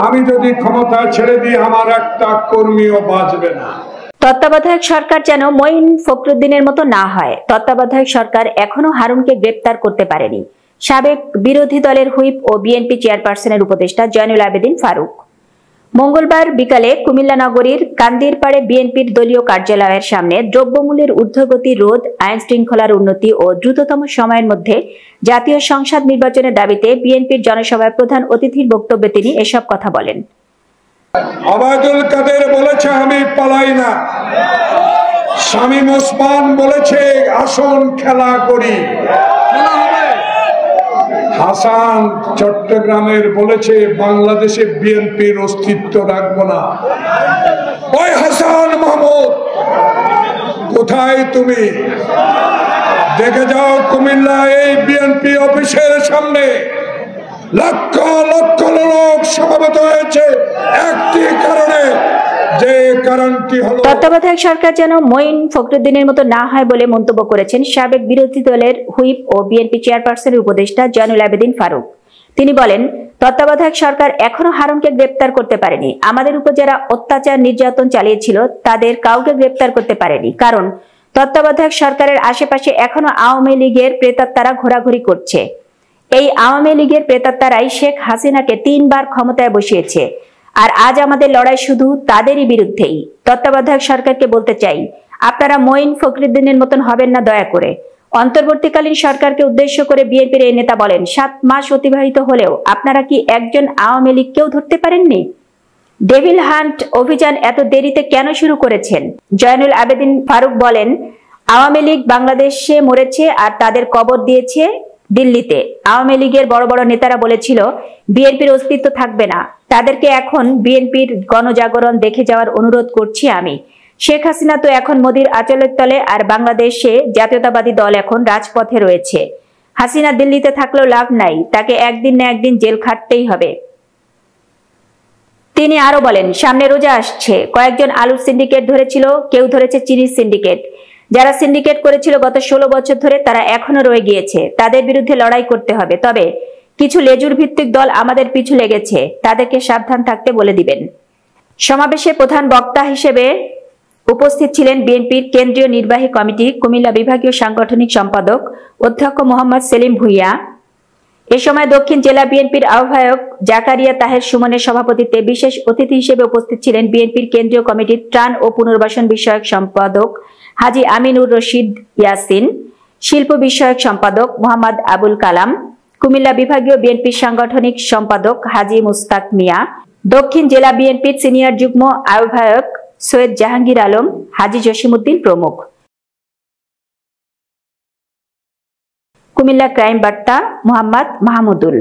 আমি যদি ক্ষমতা ছেড়ে দিই আমার একটা কর্মীও বাঁচবে না। তত্ত্বাবধায়ক সরকার যেন মঈন ফখরুদ্দিনের মতো না হয়। তত্ত্বাবধায়ক সরকার এখনো হারুনকে গ্রেপ্তার করতে পারেনি। সাবেক বিরোধী দলের হুইপ ও বিএনপি চেয়ারপারসনের উপদেষ্টা জয়নুল আবেদিন ফারুক মঙ্গলবার বিকালে কুমিল্লা নগরীর কান্দিরপাড়ে বিএনপির দলীয় কার্যালয়ের সামনে দ্রব্যমূল্যের ঊর্ধ্বগতি রোধ, আইন শৃঙ্খলার উন্নতি ও দ্রুততম সময়ের মধ্যে জাতীয় সংসদ নির্বাচনের দাবিতে বিএনপির জনসভায় প্রধান অতিথির বক্তব্যে তিনি এসব কথা বলেন। ওবায়দুল কাদের বলেছে আমি পালাই না, শামীম ওসমান বলেছে আসন খেলা করি, হাসান চট্টগ্রামের বলেছে বাংলাদেশে বিএনপির অস্তিত্ব রাখবো না। ওই হাসান মাহমুদ কোথায় তুমি? দেখে যাও কুমিল্লা এই বিএনপি অফিসের সামনে লক্ষ লক্ষ লোক সমবেত হয়েছে একটি কারণে, যে কারণটি হলো তত্ত্বাবধায়ক সরকার যেন মঈন ফখরুদ্দিনের মতো না হয় বলে মন্তব্য করেছেন সাবেক বিরোধী দলের হুইপ ও বিএনপি চেয়ারপারসনের উপদেষ্টা জয়নুল আবেদিন ফারুক। তিনি বলেন, তত্ত্বাবধায়ক সরকার এখনো হারুনকে গ্রেপ্তার করতে পারেনি। আমাদের উপর যারা অত্যাচার নির্যাতন চালিয়েছিল তাদের কাউকে গ্রেপ্তার করতে পারেনি, কারণ তত্ত্বাবধায়ক সরকারের আশেপাশে এখনো আওয়ামী লীগের প্রেতাত্মারা ঘোরাঘুরি করছে। এই আওয়ামী লীগের প্রেতাত্মারাই শেখ হাসিনাকে 3 বার ক্ষমতায় বসিয়েছে। আর আজ আমাদের লড়াই শুধু তাদেরই বিরুদ্ধেই। তত্ত্বাবধায়ক সরকারকে বলতে চাই, আপনারা মঈন ফখরুদ্দিনের মতন হবেন না দয়া করে। অন্তর্বর্তীকালীন সরকারকে উদ্দেশ্য করে বিএনপির এই নেতা বলেন, 7 মাস অতিবাহিত হলেও আপনারা কি একজন আওয়ামী লীগকেও ধরতে পারেননি? ডেভিল হান্ট অভিযান এত দেরিতে কেন শুরু করেছেন? জয়নুল আবেদিন ফারুক বলেন, আওয়ামী লীগ বাংলাদেশে মরেছে আর তাদের কবর দিয়েছে দিল্লিতে। আওয়ামী লীগের বড় বড় নেতারা বলেছিল বিএনপির অস্তিত্ব থাকবে না। তাদেরকে এখন বিএনপির গণজাগরণ দেখে যাওয়ার অনুরোধ করছি আমি। শেখ হাসিনা তো এখন মোদির আঁচলের তলে, আর বাংলাদেশে জাতীয়তাবাদী দল এখন রাজপথে রয়েছে। হাসিনা দিল্লিতে থাকলেও লাভ নাই, তাকে একদিন না একদিন জেল খাটতেই হবে। তিনি আরো বলেন, সামনে রোজা আসছে, কয়েকজন আলুর সিন্ডিকেট ধরেছিল, কেউ ধরেছে চিনির সিন্ডিকেট। যারা সিন্ডিকেট করেছিল গত 16 বছর ধরে তারা এখনো রয়ে গিয়েছে। তাদের বিরুদ্ধে লড়াই করতে হবে। তবে কিছু লেজুর ভিত্তিক দল আমাদের পিছু লেগেছে, তাদেরকে সাবধান থাকতে বলে দিবেন। সমাবেশে প্রধান বক্তা হিসেবে উপস্থিত ছিলেন বিএনপির কেন্দ্রীয় নির্বাহী কমিটি কুমিল্লা বিভাগীয় সাংগঠনিক সম্পাদক অধ্যক্ষ মোহাম্মদ সেলিম ভুঁইয়া। এ সময় দক্ষিণ জেলা বিএনপির আহ্বায়ক জাকারিয়া তাহের সুমনের সভাপতিত্বে বিশেষ অতিথি হিসেবে উপস্থিত ছিলেন বিএনপির কেন্দ্রীয় কমিটির ত্রাণ ও পুনর্বাসন বিষয়ক সম্পাদক হাজী আমিনুর রশিদ ইয়াসিন, শিল্প বিষয়ক সম্পাদক মোহাম্মদ আবুল কালাম, কুমিল্লা বিভাগীয় বিএনপির সাংগঠনিক সম্পাদক হাজী মুস্তাক মিয়া, দক্ষিণ জেলা বিএনপির সিনিয়র যুগ্ম আহ্বায়ক সৈয়দ জাহাঙ্গীর আলম, হাজী জসিমউদ্দিন প্রমুখ। কুমিল্লা ক্রাইম বার্তা মোহাম্মদ মাহমুদুল।